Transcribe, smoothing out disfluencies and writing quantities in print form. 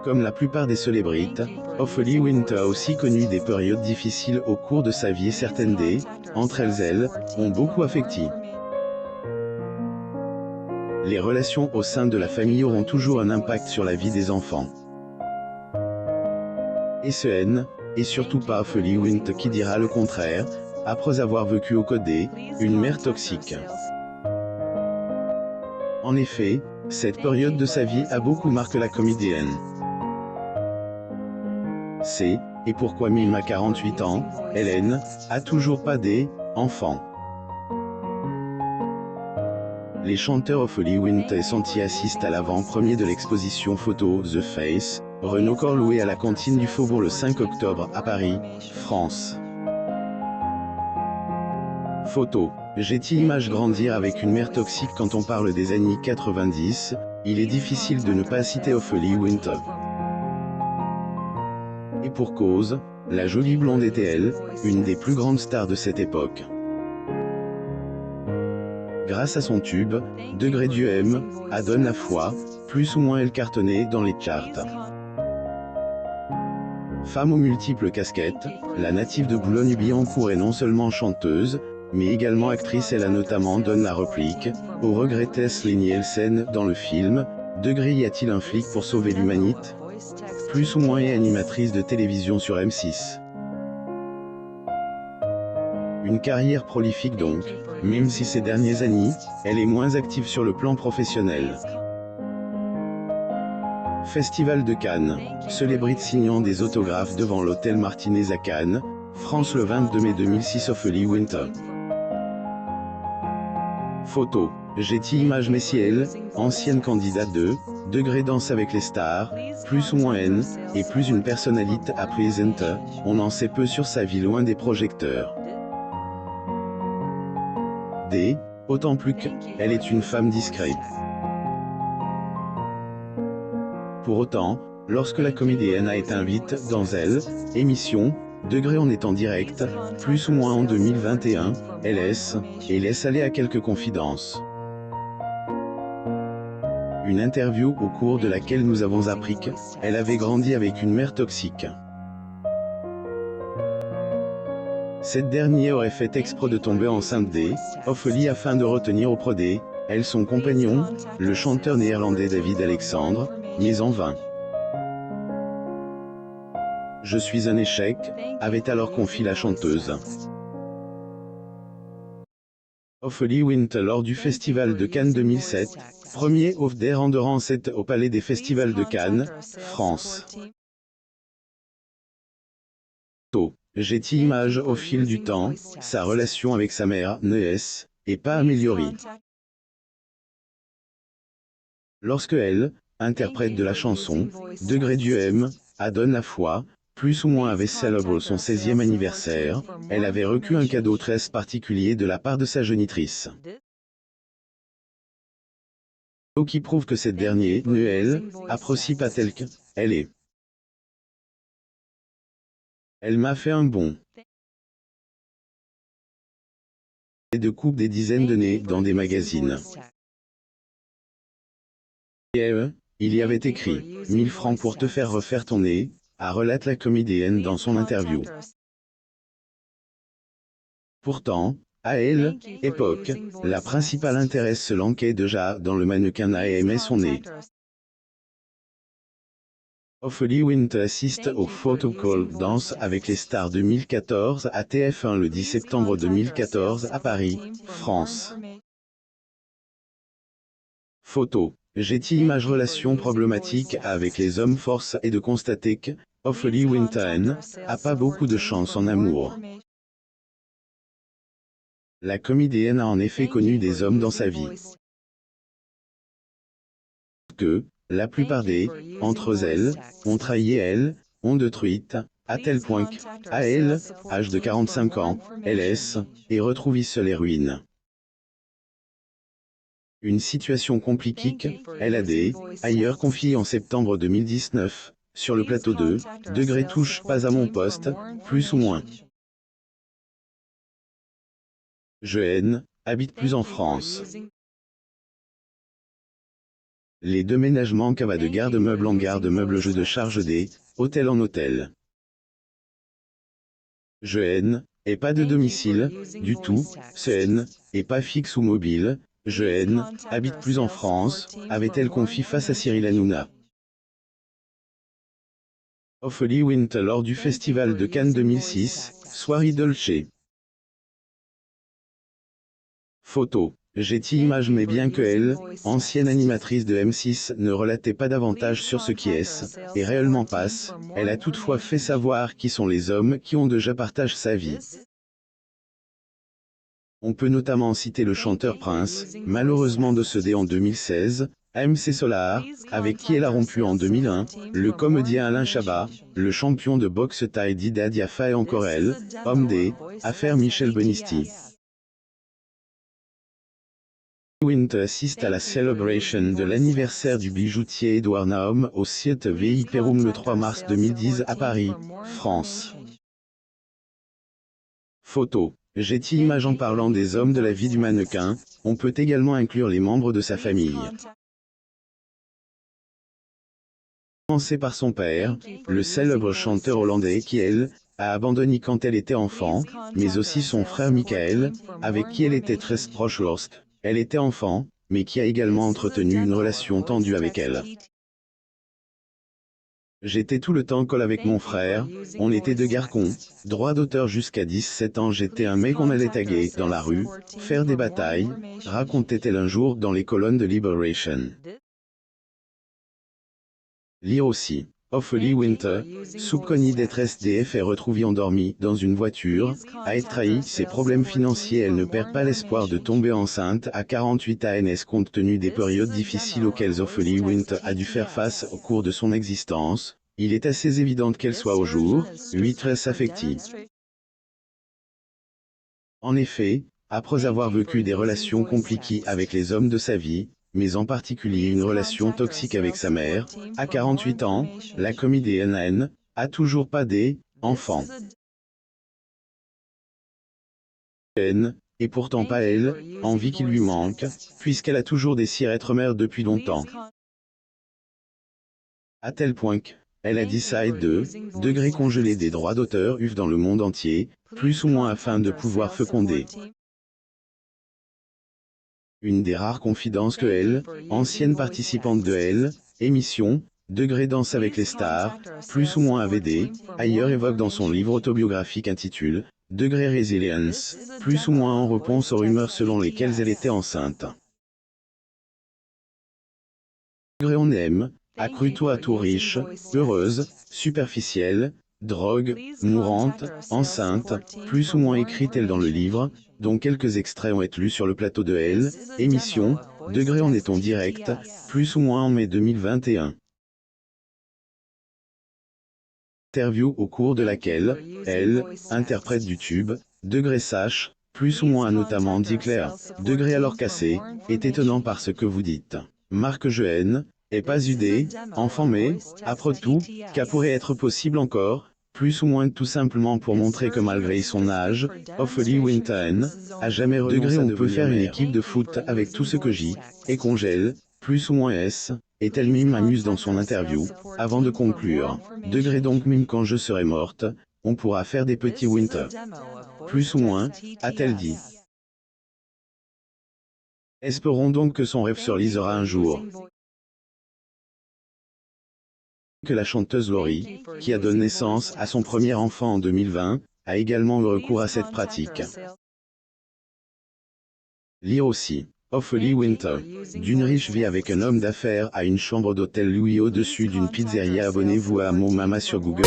Comme la plupart des célébrites, Ophélie Winter a aussi connu des périodes difficiles au cours de sa vie et certaines entre elles, ont beaucoup affecté. Les relations au sein de la famille auront toujours un impact sur la vie des enfants. Et ce et surtout pas Ophélie Winter qui dira le contraire, après avoir vécu au côté une mère toxique. En effet, cette période de sa vie a beaucoup marqué la comédienne. Et pourquoi même à 48 ans, Hélène a toujours pas d'enfants. Les chanteurs Ophélie Winter et Santi assistent à l'avant-première de l'exposition photo The Face, Renaud Corlouet à la cantine du Faubourg le 5 octobre à Paris, France. Photo. J'ai-t-il image grandir avec une mère toxique quand on parle des années 90, il est difficile de ne pas citer Ophélie Winter. Et pour cause, la jolie blonde était une des plus grandes stars de cette époque. Grâce à son tube, Degré Dieu aime, Adonne la foi, plus ou moins elle cartonnait dans les charts. Femme aux multiples casquettes, la native de Boulogne-Billancourt est non seulement chanteuse, mais également actrice. Elle a notamment donné la réplique, au regrettesse Lenny Nielsen dans le film, Degré y a-t-il un flic pour sauver l'humanité? Plus ou moins est animatrice de télévision sur M6. Une carrière prolifique donc, même si ces dernières années, elle est moins active sur le plan professionnel. Festival de Cannes, célébrité signant des autographes devant l'hôtel Martinez à Cannes, France le 22 mai 2006. Ophélie Winter. Photo. J'ai-t-il image Messiel, ancienne candidate de Degré Danse avec les stars, plus ou moins et plus une personnalité à présenter, on en sait peu sur sa vie loin des projecteurs. Autant plus qu'elle est une femme discrète. Pour autant, lorsque la comédienne a été invitée dans émission, Degré en est en direct, plus ou moins en 2021, elle laisse aller à quelques confidences. Une interview au cours de laquelle nous avons appris qu'elle avait grandi avec une mère toxique. Cette dernière aurait fait exprès de tomber enceinte Ophélie afin de retenir auprès son compagnon, le chanteur néerlandais David Alexandre, mais en vain. Je suis un échec, avait alors confié la chanteuse. Ophélie Winter lors du Festival de Cannes 2007, premier off d'air en rang 7 au Palais des Festivals de Cannes, France. J'ai-t-il image au fil du temps, sa relation avec sa mère n'est pas améliorée. Lorsque elle, interprète de la chanson « Degré Dieu aime », Adonne la foi, plus ou moins avait célébré son 16e anniversaire, elle avait reçu un cadeau très particulier de la part de sa génitrice. Qui prouve que cette dernière apprécie pas telle qu'elle est. Elle m'a fait un bon. Et de coupe des dizaines de nez dans des magazines. Et il y avait écrit « 1000 francs pour te faire refaire ton nez », a relate la comédienne dans son interview. Pourtant, à époque, la principale intéresse se lanquait déjà dans le mannequinat et aimait son nez. Ophélie Winter assiste au Photo Call Dance avec les stars 2014 à TF1 le 10 septembre 2014 à Paris, France. Photo. J'ai-t-il image relation problématique avec les hommes force et de constater que Ophélie Winter a pas beaucoup de chance en amour. La comédienne a en effet connu des hommes dans sa vie. Que, la plupart entre elles, ont trahi ont détruite, à tel point qu'à âge de 45 ans, elle est retrouvée seule et ruine. Une situation compliquée, LAD, ailleurs confiée en septembre 2019, sur le plateau de Degré touche pas à mon poste, plus ou moins. Je habite plus en France. Les déménagements cava de garde-meuble en garde-meuble jeu de charge des hôtel en hôtel. Je et pas de domicile, du tout, ce et pas fixe ou mobile, je habite plus en France, avait-elle confié face à Cyril Hanouna. Ophélie Winter lors du Festival de Cannes 2006, soirée Dolce. Photo. Getty Images mais bien que elle, ancienne animatrice de M6, ne relatait pas davantage sur ce qui est, et réellement passe, elle a toutefois fait savoir qui sont les hommes qui ont déjà partagé sa vie. On peut notamment citer le chanteur Prince, malheureusement décédé en 2016, MC Solar, avec qui elle a rompu en 2001, le comédien Alain Chabat, le champion de boxe thaï Dida Diafa et encore elle, homme des affaires Michel Bonisti. Winter assiste à la celebration de l'anniversaire du bijoutier Édouard Naum au site VIP Room le 3 mars 2010 à Paris, France. Photo. Getty Images en parlant des hommes de la vie du mannequin, on peut également inclure les membres de sa famille. Commencé par son père, le célèbre chanteur hollandais qui elle, a abandonné quand elle était enfant, mais aussi son frère Michael, avec qui elle était très proche lorsque elle était enfant, mais qui a également entretenu une relation tendue avec elle. J'étais tout le temps coll avec mon frère, on était deux garçons, droit d'auteur jusqu'à 17 ans j'étais un mec on allait taguer dans la rue, faire des batailles, racontait-elle un jour dans les colonnes de Liberation. Lire aussi. Ophélie Winter, soupçonnée d'être SDF est retrouvée endormie dans une voiture, a été trahie ses problèmes financiers elle ne perd pas l'espoir de tomber enceinte à 48 ans compte tenu des périodes difficiles auxquelles Ophélie Winter a dû faire face au cours de son existence, il est assez évident qu'elle soit au jour, 8 très affective. En effet, après avoir vécu des relations compliquées avec les hommes de sa vie, mais en particulier une relation toxique avec sa mère, à 48 ans, la comédienne a toujours pas d'enfants. Et pourtant pas elle, envie qui lui manque, puisqu'elle a toujours désiré être mère depuis longtemps. À tel point qu'elle a décidé de degré congeler des droits d'auteur dans le monde entier, plus ou moins afin de pouvoir féconder. Une des rares confidences que elle, ancienne participante de elle, émission, Degré Danse avec les stars, plus ou moins AVD, ailleurs évoque dans son livre autobiographique intitulé Degré Resilience, plus ou moins en réponse aux rumeurs selon lesquelles elle était enceinte. Degré on aime, accrue-toi à tout riche, heureuse, superficielle, drogue, mourante, enceinte, plus ou moins écrit-elle dans le livre, dont quelques extraits ont été lus sur le plateau de Elle, émission, Degré en est en direct, plus ou moins en mai 2021. Interview au cours de laquelle, elle, interprète du tube, Degré sache, plus ou moins a notamment dit Claire, Degré alors cassé, est étonnant par ce que vous dites. Marc Jeune, est pas UD, enfant mais, après tout, qu'à pourrait être possible encore, plus ou moins tout simplement pour montrer que malgré son âge, Ophélie Winter a jamais renoncé. Degré on peut faire une équipe de foot avec tout ce que j'y, et congèle, plus ou moins S, et elle m'amuse dans son interview, avant de conclure. Degré donc même quand je serai morte, on pourra faire des petits Winter. Plus ou moins, a-t-elle dit. Espérons donc que son rêve se réalisera un jour. Que la chanteuse Laurie, qui a donné naissance à son premier enfant en 2020, a également eu recours à cette pratique. Lire aussi. Ophélie Winter. D'une riche vie avec un homme d'affaires à une chambre d'hôtel Louis au-dessus d'une pizzeria. Abonnez-vous à mon Mama sur Google.